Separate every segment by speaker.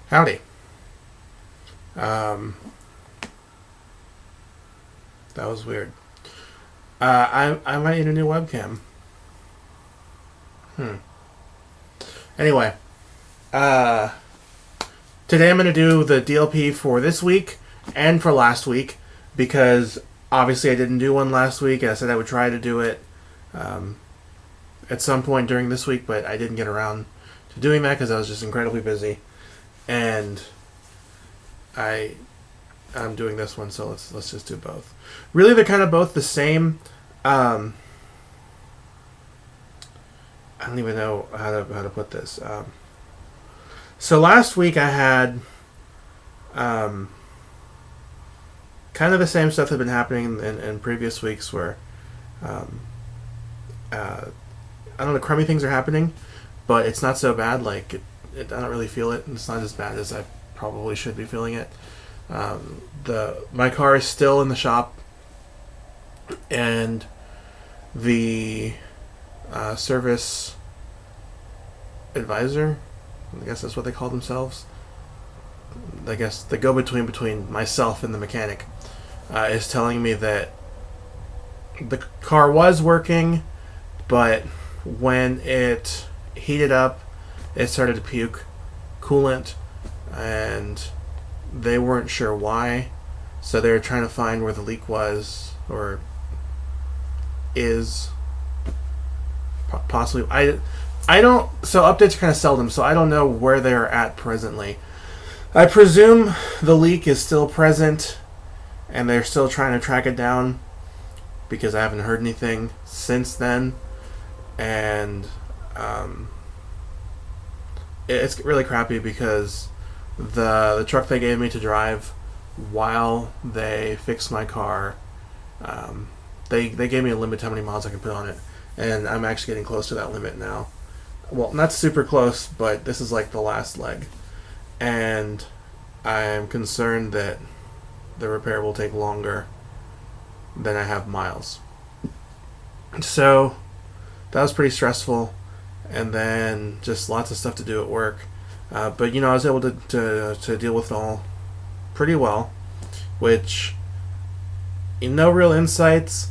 Speaker 1: Howdy. Um, that was weird. I might need a new webcam. Hmm. Anyway, uh, today I'm going to do the DLP for this week and for last week because obviously I didn't do one last week. I said I would try to do it at some point during this week, but I didn't get around to doing that because I was just incredibly busy. And I'm doing this one, so let's just do both. Really, they're kind of both the same. I don't even know how to put this. So last week I had kind of the same stuff that had been happening in previous weeks, where I don't know, crummy things are happening, but it's not so bad. Like I don't really feel it. It's not as bad as I probably should be feeling it. My car is still in the shop, and the service advisor, I guess that's what they call themselves. I guess the go-between myself and the mechanic is telling me that the car was working, but when it heated up, it started to puke coolant, and they weren't sure why, so they were trying to find where the leak was or is. Possibly, I don't. So updates are kind of seldom, so I don't know where they're at presently. I presume the leak is still present, and they're still trying to track it down because I haven't heard anything since then, and it's really crappy because the truck they gave me to drive while they fixed my car, they gave me a limit to how many miles I can put on it, and I'm actually getting close to that limit now. Well, not super close, but this is like the last leg, and I'm concerned that the repair will take longer than I have miles. So that was pretty stressful, and then just lots of stuff to do at work. But I was able to deal with it all pretty well, which no real insights,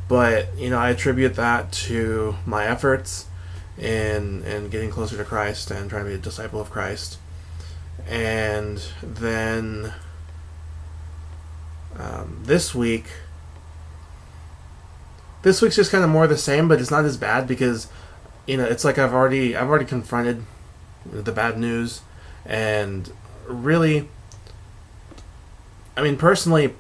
Speaker 1: but I attribute that to my efforts in getting closer to Christ and trying to be a disciple of Christ. And then this week's just kind of more the same, but it's not as bad because it's like I've already confronted the bad news, and really, I mean, personally,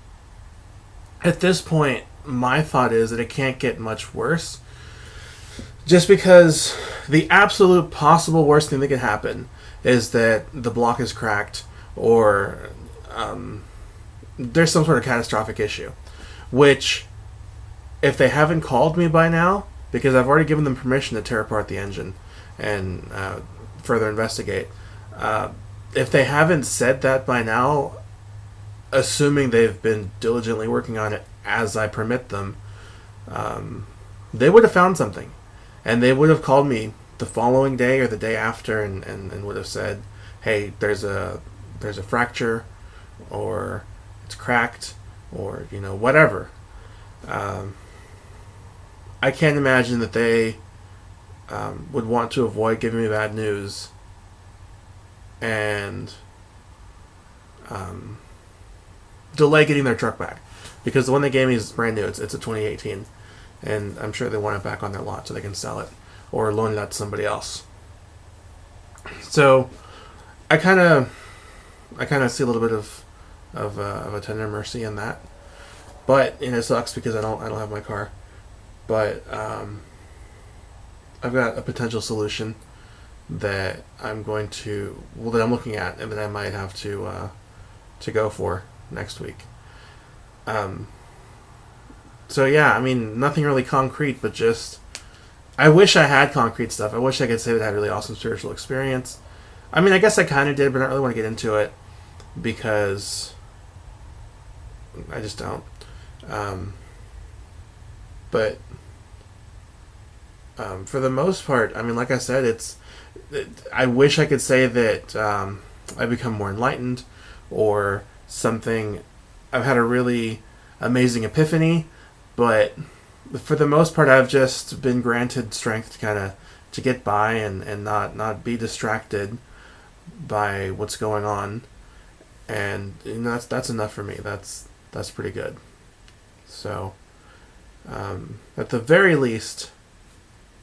Speaker 1: at this point, my thought is that it can't get much worse, just because the absolute possible worst thing that could happen is that the block is cracked, or there's some sort of catastrophic issue, which, if they haven't called me by now, because I've already given them permission to tear apart the engine and further investigate, if they haven't said that by now, assuming they've been diligently working on it as I permit them, they would have found something, and they would have called me the following day or the day after, and would have said, hey, there's a fracture, or it's cracked, or whatever. I can't imagine that they would want to avoid giving me bad news and delay getting their truck back, because the one they gave me is brand new. It's a 2018, and I'm sure they want it back on their lot so they can sell it or loan it out to somebody else. So I kind of see a little bit of a tender mercy in that, but it sucks because I don't have my car. But I've got a potential solution that I'm looking at, and that I might have to go for next week. So yeah, I mean, nothing really concrete, but just I wish I had concrete stuff. I wish I could say that I had a really awesome spiritual experience. I mean, I guess I kind of did, but I don't really want to get into it because I just don't. But for the most part, I mean, like I said, I wish I could say that I become more enlightened, or something, I've had a really amazing epiphany, but for the most part, I've just been granted strength to kind of to get by and not be distracted by what's going on, and that's enough for me. That's pretty good. So, at the very least,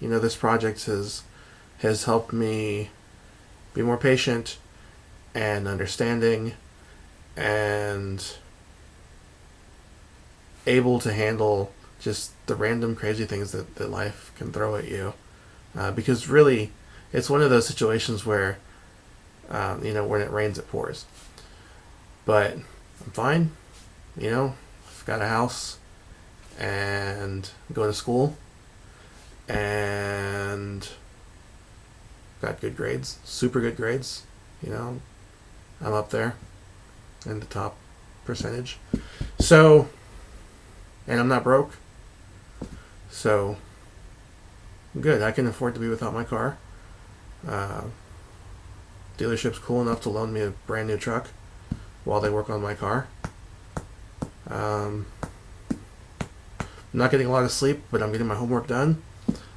Speaker 1: this project has helped me be more patient and understanding and able to handle just the random crazy things that life can throw at you. Because really, it's one of those situations where, when it rains, it pours. But I'm fine. I've got a house and I'm going to school and got good grades, super good grades. I'm up there in the top percentage. So, and I'm not broke. So, good. I can afford to be without my car. Dealership's cool enough to loan me a brand new truck while they work on my car. I'm not getting a lot of sleep, but I'm getting my homework done,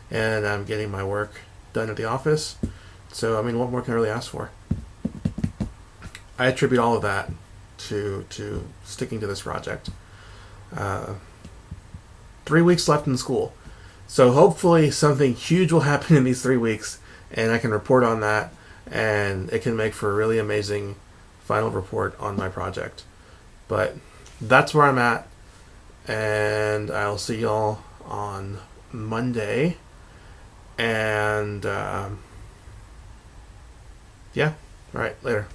Speaker 1: and I'm getting my work done at the office. So, what more can I really ask for? I attribute all of that to sticking to this project. 3 weeks left in school. So hopefully something huge will happen in these 3 weeks, and I can report on that, and it can make for a really amazing final report on my project. But that's where I'm at, and I'll see y'all on Monday. And yeah, all right, later.